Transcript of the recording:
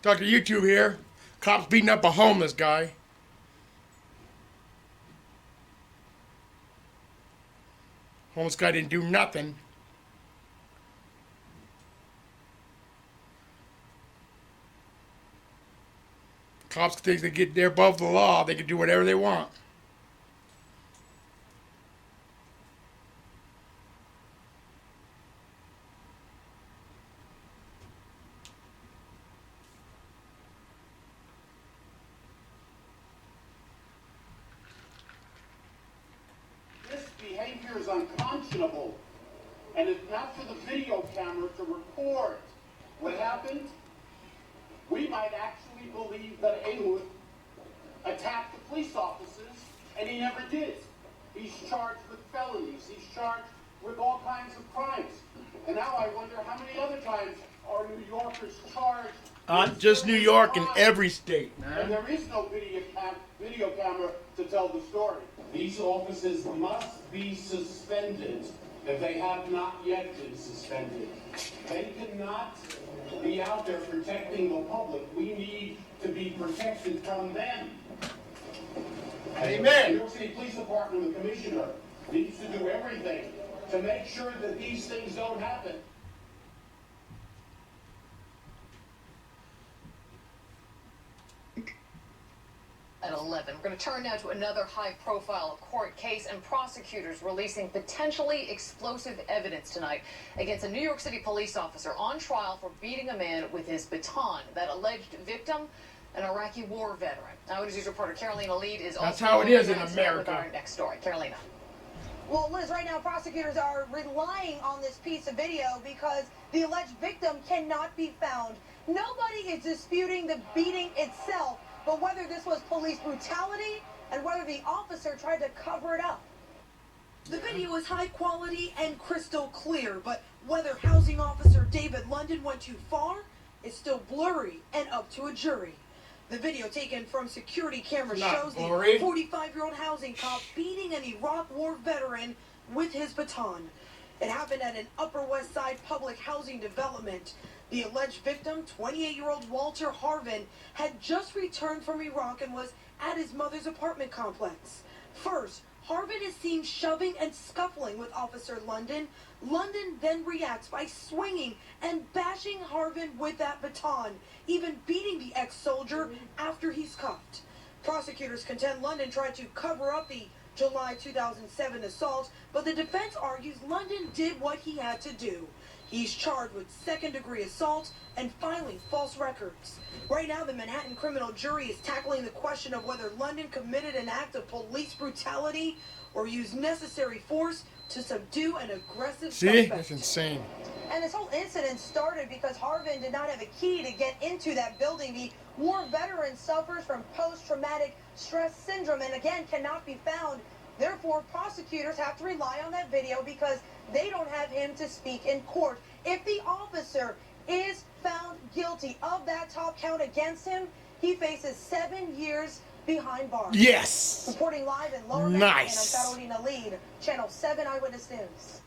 Dr. YouTube here. Cops beating up a homeless guy. Homeless guy didn't do nothing. Cops think they're above the law. They can do whatever they want. This behavior is unconscionable, and if not for the video camera to record what happened, we might actually believe that Ahud attacked the police officers, and he never did. He's charged with felonies. He's charged with all kinds of crimes. And now I wonder how many other times are New Yorkers charged? Not just New York, in every state, And man. there is no video camera to tell the story. These officers must be suspended if they have not yet been suspended. They cannot be out there protecting the public. We need to be protected from them. Amen. The New York City Police Department, the commissioner, needs to do everything to make sure that these things don't happen. At 11. We're going to turn now to another high-profile court case, and prosecutors releasing potentially explosive evidence tonight against a New York City police officer on trial for beating a man with his baton. That alleged victim, an Iraqi war veteran. Eyewitness News reporter Carolina Lead is That's also how it is in with America. our next story. Carolina. Well, Liz, right now prosecutors are relying on this piece of video because the alleged victim cannot be found. Nobody is disputing the beating itself, but whether this was police brutality and whether the officer tried to cover it up. The video is high quality and crystal clear, but whether housing officer David London went too far is still blurry and up to a jury. The video taken from security cameras Not shows blurry. the 45-year-old housing cop beating an Iraq war veteran with his baton. It happened at an Upper West Side public housing development. The alleged victim, 28-year-old Walter Harvin, had just returned from Iraq and was at his mother's apartment complex. First, Harvin is seen shoving and scuffling with Officer London. London then reacts by swinging and bashing Harvin with that baton, even beating the ex-soldier after he's cuffed. Prosecutors contend London tried to cover up the July 2007 assault, but the defense argues London did what he had to do. He's charged with second-degree assault and filing false records. Right now, the Manhattan criminal jury is tackling the question of whether London committed an act of police brutality or used necessary force to subdue an aggressive See? suspect. That's insane. And this whole incident started because Harvin did not have a key to get into that building. The war veteran suffers from post-traumatic stress syndrome and again cannot be found. Therefore, prosecutors have to rely on that video because they don't have him to speak in court. If the officer is found guilty of that top count against him, he faces 7 years behind bars. Yes. Reporting live in Lower Nice. Manhattan, I'm Carolina Lead, Channel 7 Eyewitness News.